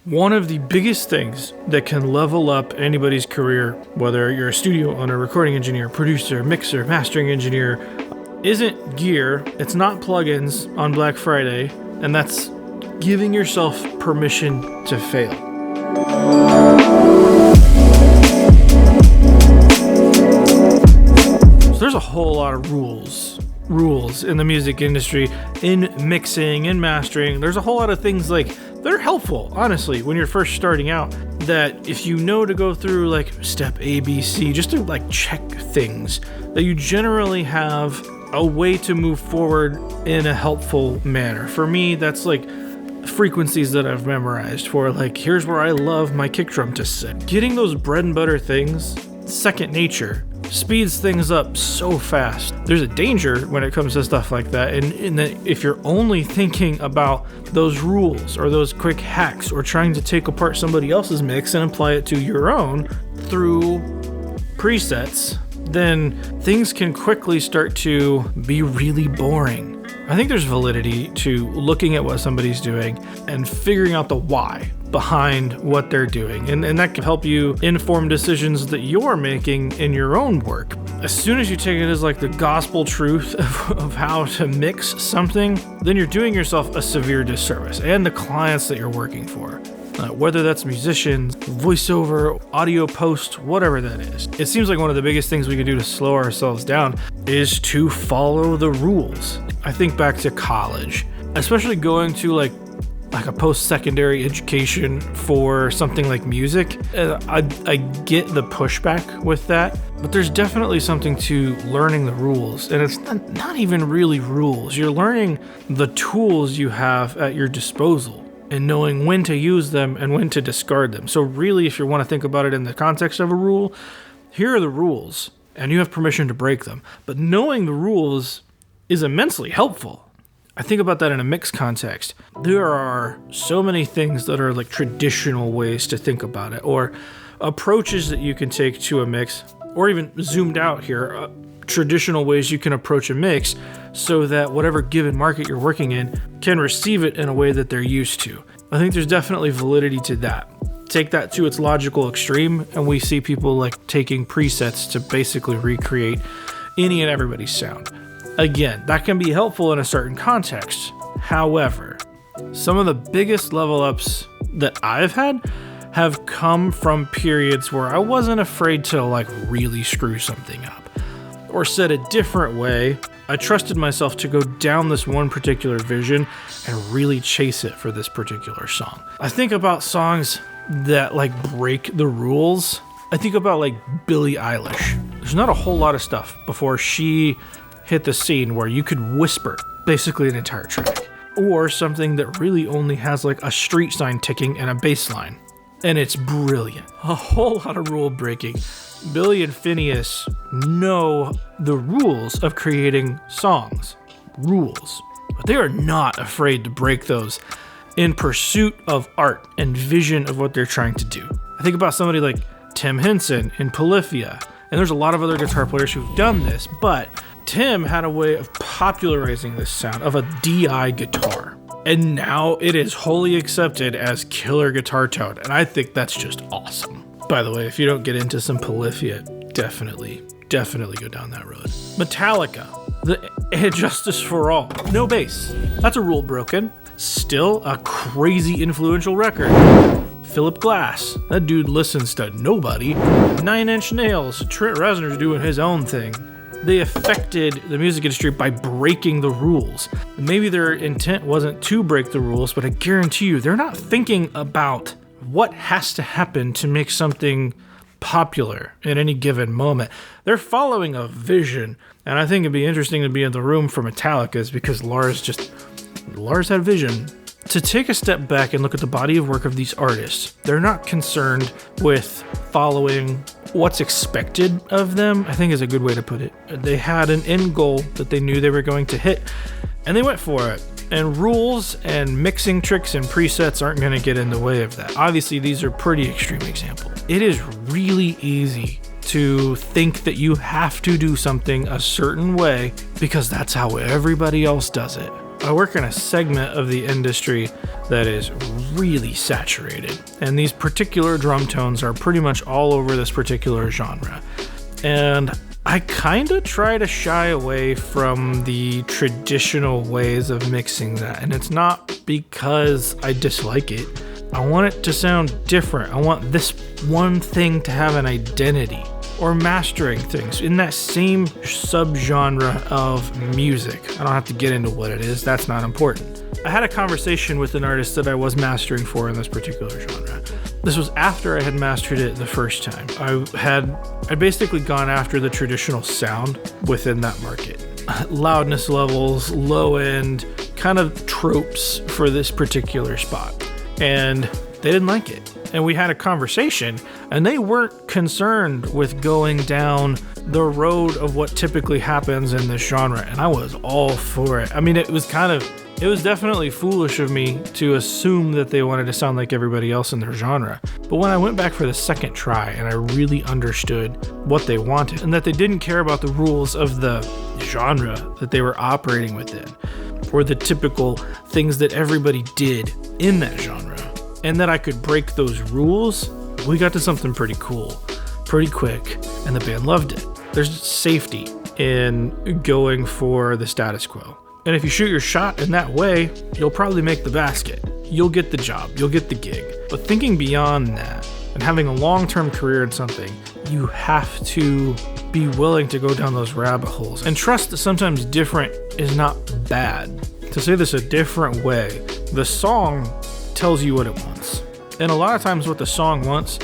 One of the biggest things that can level up anybody's career, whether you're a studio owner, recording engineer, producer, mixer, mastering engineer, isn't gear, it's not plugins on Black Friday, and that's giving yourself permission to fail. So there's a whole lot of rules in the music industry, in mixing and mastering. There's a whole lot of things like that are helpful, honestly, when you're first starting out, that if you know to go through like step A, B, C, just to like check things, that you generally have a way to move forward in a helpful manner. For me, that's like frequencies that I've memorized for like, here's where I love my kick drum to sit. Getting those bread and butter things, second nature, speeds things up so fast. There's a danger when it comes to stuff like that, and in that if you're only thinking about those rules or those quick hacks or trying to take apart somebody else's mix and apply it to your own through presets, then things can quickly start to be really boring. I think there's validity to looking at what somebody's doing and figuring out the why behind what they're doing, and that can help you inform decisions that you're making in your own work. As soon as you take it as like the gospel truth of how to mix something, then you're doing yourself a severe disservice, and the clients that you're working for. Whether that's musicians, voiceover, audio post, whatever that is. It seems like one of the biggest things we can do to slow ourselves down is to follow the rules. I think back to college, especially going to like a post-secondary education for something like music. I get the pushback with that, but there's definitely something to learning the rules, and it's not even really rules. You're learning the tools you have at your disposal and knowing when to use them and when to discard them. So really, if you want to think about it in the context of a rule, here are the rules, and you have permission to break them. But knowing the rules is immensely helpful. I think about that in a mix context. There are so many things that are like traditional ways to think about it, or approaches that you can take to a mix, or even zoomed out here, traditional ways you can approach a mix so that whatever given market you're working in can receive it in a way that they're used to. I think there's definitely validity to that. Take that to its logical extreme, and we see people like taking presets to basically recreate any and everybody's sound. Again, that can be helpful in a certain context. However, some of the biggest level ups that I've had have come from periods where I wasn't afraid to like really screw something up. Or said a different way, I trusted myself to go down this one particular vision and really chase it for this particular song. I think about songs that like break the rules. I think about like Billie Eilish. There's not a whole lot of stuff before she hit the scene where you could whisper basically an entire track, or something that really only has like a street sign ticking and a bass line, and it's brilliant. A whole lot of rule breaking. Billy and Phineas know the rules of creating songs, rules, but they are not afraid to break those in pursuit of art and vision of what they're trying to do. I think about somebody like Tim Henson in Polyphia, and there's a lot of other guitar players who've done this, but Tim had a way of popularizing this sound of a DI guitar, and now it is wholly accepted as killer guitar tone, and I think that's just awesome. By the way, if you don't get into some Polyphia, definitely go down that road. Metallica, And Justice for All, no bass. That's a rule broken. Still a crazy influential record. Phillip Glass, that dude listens to nobody. 9 Inch Nails, Trent Reznor's doing his own thing. They affected the music industry by breaking the rules. Maybe their intent wasn't to break the rules, but I guarantee you, they're not thinking about what has to happen to make something popular in any given moment. They're following a vision, and I think it'd be interesting to be in the room for Metallica's because Lars had vision. To take a step back and look at the body of work of these artists, they're not concerned with following what's expected of them, I think is a good way to put it. They had an end goal that they knew they were going to hit, and they went for it. And rules and mixing tricks and presets aren't going to get in the way of that. Obviously, these are pretty extreme examples. It is really easy to think that you have to do something a certain way because that's how everybody else does it. I work in a segment of the industry that is really saturated, and these particular drum tones are pretty much all over this particular genre. And I kind of try to shy away from the traditional ways of mixing that, and it's not because I dislike it. I want it to sound different. I want this one thing to have an identity, or mastering things in that same subgenre of music. I don't have to get into what it is, that's not important. I had a conversation with an artist that I was mastering for in this particular genre. This was after I had mastered it the first time. I'd basically gone after the traditional sound within that market. Loudness levels, low end, kind of tropes for this particular spot. And they didn't like it. And we had a conversation, and they weren't concerned with going down the road of what typically happens in this genre, and I was all for it. I mean, it was definitely foolish of me to assume that they wanted to sound like everybody else in their genre. But when I went back for the second try and I really understood what they wanted, and that they didn't care about the rules of the genre that they were operating within, or the typical things that everybody did in that genre, and that I could break those rules, we got to something pretty cool, pretty quick, and the band loved it. There's safety in going for the status quo. And if you shoot your shot in that way, you'll probably make the basket. You'll get the job, you'll get the gig. But thinking beyond that, and having a long-term career in something, you have to be willing to go down those rabbit holes. And trust that sometimes different is not bad. To say this a different way, the song tells you what it wants. And a lot of times what the song wants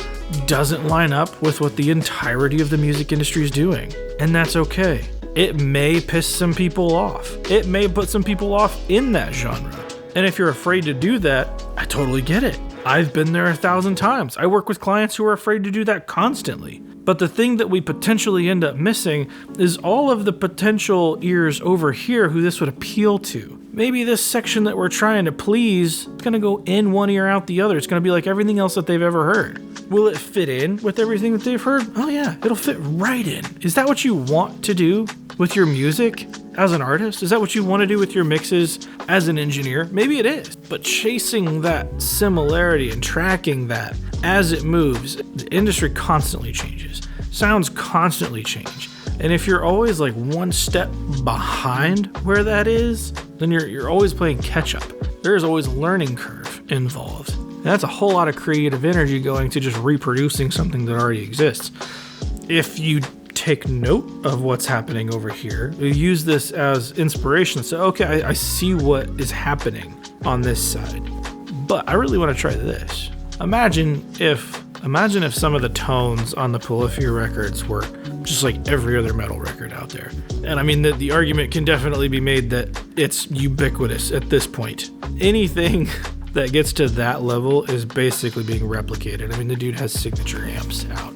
doesn't line up with what the entirety of the music industry is doing. And that's okay. It may piss some people off. It may put some people off in that genre. And if you're afraid to do that, I totally get it. I've been there 1,000 times. I work with clients who are afraid to do that constantly. But the thing that we potentially end up missing is all of the potential ears over here who this would appeal to. Maybe this section that we're trying to please is going to go in one ear, out the other. It's going to be like everything else that they've ever heard. Will it fit in with everything that they've heard? Oh yeah, it'll fit right in. Is that what you want to do with your music as an artist? Is that what you want to do with your mixes as an engineer? Maybe it is. But chasing that similarity and tracking that as it moves, the industry constantly changes. Sounds constantly change. And if you're always like one step behind where that is, then you're always playing catch up. There's always a learning curve involved. And that's a whole lot of creative energy going to just reproducing something that already exists. If you take note of what's happening over here, you use this as inspiration and say, okay, I see what is happening on this side, but I really want to try this. Imagine if some of the tones on the Polyphia records were just like every other metal record out there. And I mean, the argument can definitely be made that it's ubiquitous at this point. Anything that gets to that level is basically being replicated. I mean, the dude has signature amps out.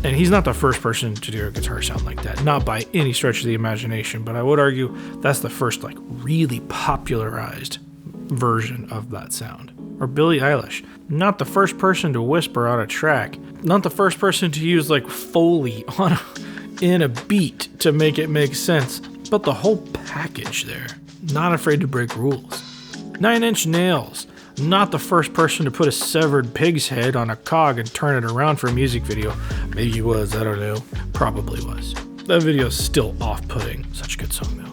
And he's not the first person to do a guitar sound like that, not by any stretch of the imagination, but I would argue that's the first like really popularized version of that sound. Or Billie Eilish, not the first person to whisper on a track, not the first person to use like Foley in a beat to make it make sense, but the whole package there. Not afraid to break rules. 9 Inch Nails, not the first person to put a severed pig's head on a cog and turn it around for a music video. Maybe he was, I don't know. Probably was. That video's still off-putting. Such a good song though.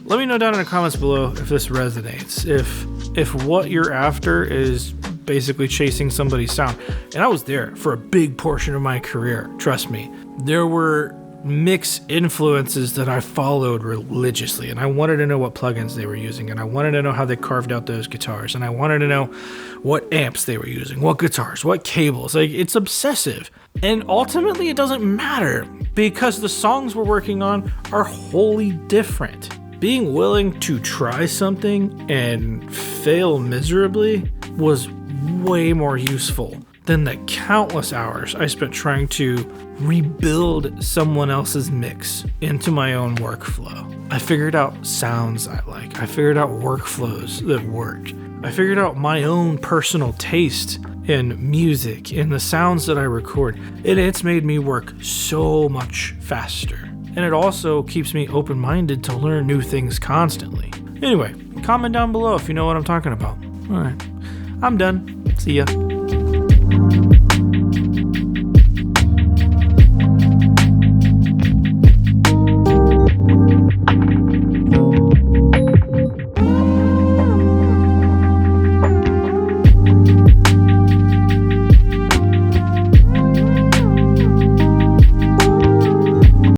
Let me know down in the comments below if this resonates. If what you're after is basically chasing somebody's sound. And I was there for a big portion of my career, trust me. There were mix influences that I followed religiously, and I wanted to know what plugins they were using, and I wanted to know how they carved out those guitars, and I wanted to know what amps they were using, what guitars, what cables. Like, it's obsessive. And ultimately it doesn't matter because the songs we're working on are wholly different. Being willing to try something and fail miserably was way more useful than the countless hours I spent trying to rebuild someone else's mix into my own workflow. I figured out sounds I like. I figured out workflows that worked. I figured out my own personal taste in music, in the sounds that I record, and it's made me work so much faster. And it also keeps me open-minded to learn new things constantly. Anyway, Comment down below if you know what I'm talking about. All right. I'm done. See ya.